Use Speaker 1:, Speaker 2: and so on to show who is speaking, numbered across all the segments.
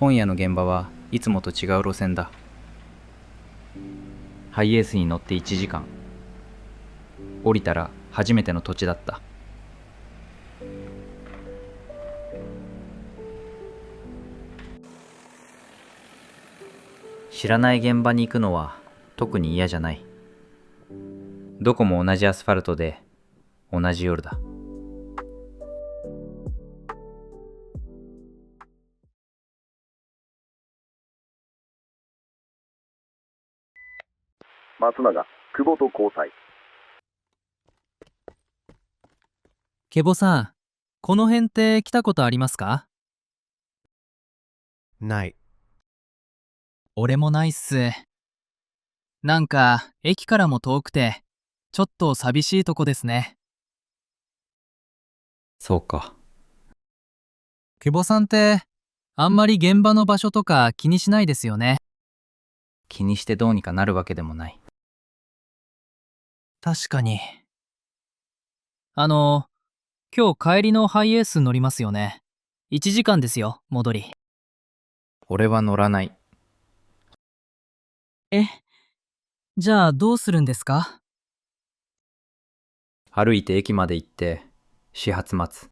Speaker 1: 今夜の現場はいつもと違う路線だ。ハイエースに乗って1時間。降りたら初めての土地だった。知らない現場に行くのは特に嫌じゃない。どこも同じアスファルトで同じ夜だ。
Speaker 2: 松永、久保と交際。
Speaker 3: ケボさん、この辺って来たことありますか？
Speaker 4: ない。
Speaker 3: 俺もないっす。なんか、駅からも遠くて、ちょっと寂しいとこですね。
Speaker 1: そうか。
Speaker 3: ケボさんって、あんまり現場の場所とか気にしないですよね。
Speaker 1: 気にしてどうにかなるわけでもない。
Speaker 3: 確かに。今日帰りのハイエース乗りますよね。1時間ですよ、戻り。
Speaker 1: 俺は乗らない。
Speaker 3: え、じゃあどうするんですか？
Speaker 1: 歩いて駅まで行って始発待つ。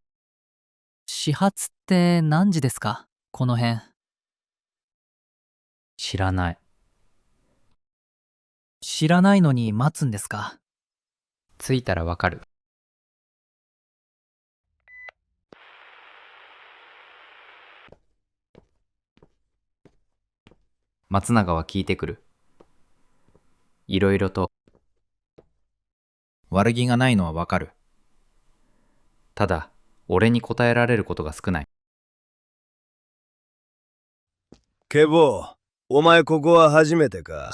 Speaker 3: 始発って何時ですか？この辺。
Speaker 1: 知らない。
Speaker 3: 知らないのに待つんですか？
Speaker 1: 着いたらわかる。松永は聞いてくる。いろいろと。悪気がないのはわかる。ただ、俺に答えられることが少ない。
Speaker 5: ケボ、お前ここは初めてか？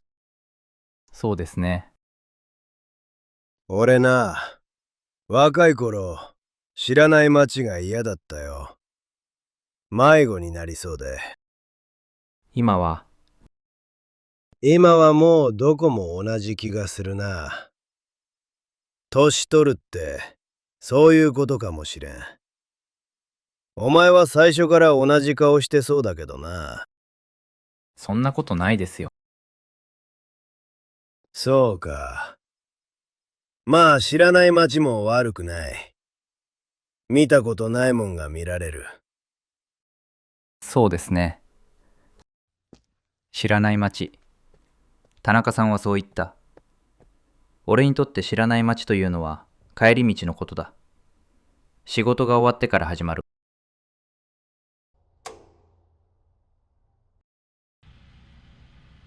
Speaker 1: そうですね。
Speaker 5: 俺な、若い頃、知らない街が嫌だったよ。迷子になりそうで。
Speaker 1: 今は
Speaker 5: 今はもうどこも同じ気がするな。年取るって、そういうことかもしれん。お前は最初から同じ顔してそうだけどな。
Speaker 1: そんなことないですよ。
Speaker 5: そうか。まあ知らない街も悪くない。見たことないもんが見られる。
Speaker 1: そうですね。知らない街。田中さんはそう言った。俺にとって知らない街というのは帰り道のことだ。仕事が終わってから始まる。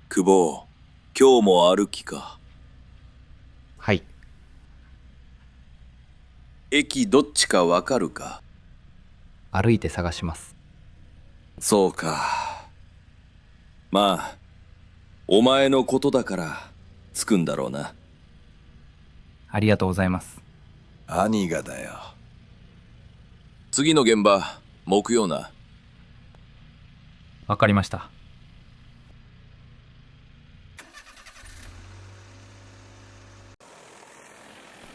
Speaker 6: 久保、今日も歩きか。
Speaker 1: はい。
Speaker 6: 駅どっちかわかるか？
Speaker 1: 歩いて探します。
Speaker 6: そうか。まあ、お前のことだから着くんだろうな。
Speaker 1: ありがとうございます。
Speaker 6: 兄がだよ。次の現場、木曜な。
Speaker 1: わかりました。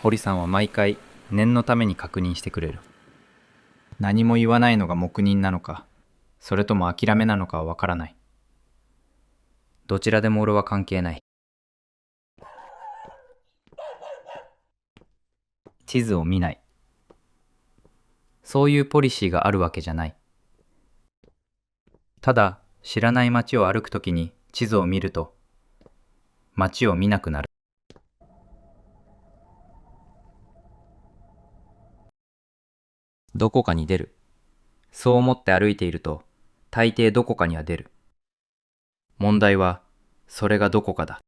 Speaker 1: 堀さんは毎回念のために確認してくれる。何も言わないのが黙認なのか、それとも諦めなのかはわからない。どちらでも俺は関係ない。地図を見ない。そういうポリシーがあるわけじゃない。ただ、知らない街を歩くときに地図を見ると、街を見なくなる。どこかに出る。そう思って歩いていると、大抵どこかには出る。問題は、それがどこかだ。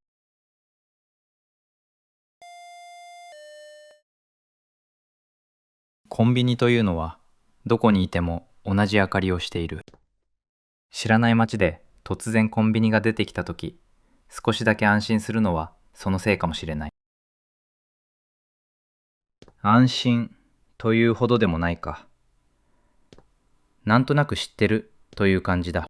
Speaker 1: コンビニというのは、どこにいても同じ明かりをしている。知らない街で突然コンビニが出てきたとき、少しだけ安心するのはそのせいかもしれない。安心というほどでもないか。なんとなく知ってるという感じだ。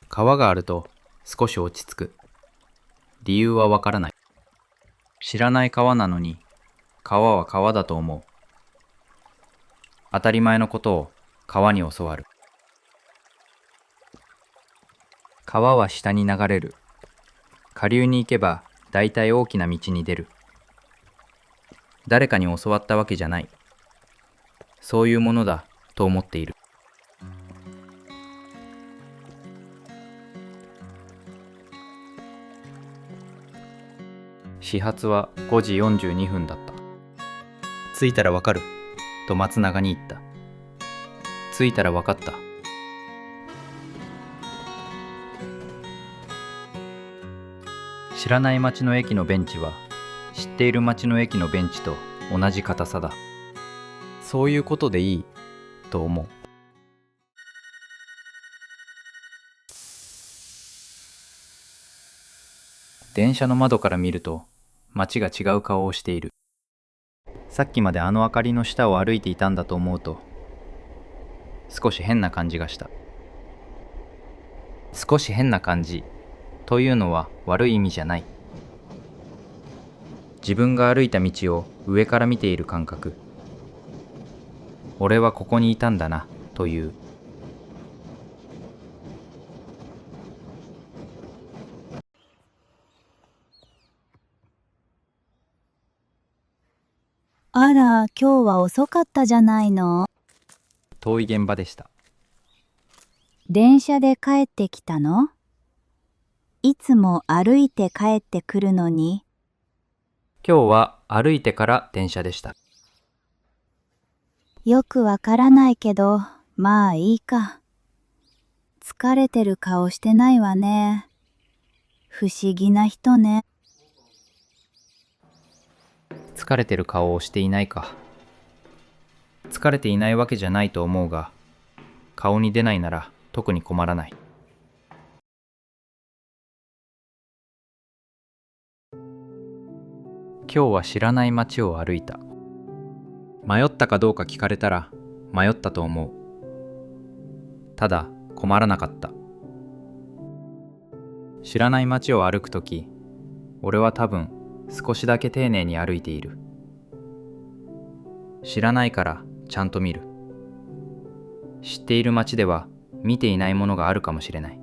Speaker 1: 川があると少し落ち着く。理由はわからない。知らない川なのに、川は川だと思う。当たり前のことを川に教わる。川は下に流れる。下流に行けばだいたい大きな道に出る。誰かに教わったわけじゃない。そういうものだと思っている。始発は5時42分だった。着いたらわかると松永に言った。着いたらわかった。知らない町の駅のベンチは知っている町の駅のベンチと同じ硬さだ。そういうことでいいと思う。電車の窓から見ると街が違う顔をしている。さっきまであの明かりの下を歩いていたんだと思うと少し変な感じがした。少し変な感じというのは悪い意味じゃない。自分が歩いた道を上から見ている感覚。俺はここにいたんだなという。
Speaker 4: あら、今日は遅かったじゃないの。
Speaker 1: 遠い現場でした。
Speaker 4: 電車で帰ってきたの？いつも歩いて帰ってくるのに。
Speaker 1: 今日は歩いてから電車でした。
Speaker 4: よくわからないけど、まあいいか。疲れてる顔してないわね。不思議な人ね。
Speaker 1: 疲れてる顔をしていないか。疲れていないわけじゃないと思うが、顔に出ないなら特に困らない。今日は知らない街を歩いた。迷ったかどうか聞かれたら迷ったと思う。ただ困らなかった。知らない街を歩くとき、俺は多分少しだけ丁寧に歩いている。知らないからちゃんと見る。知っている街では見ていないものがあるかもしれない。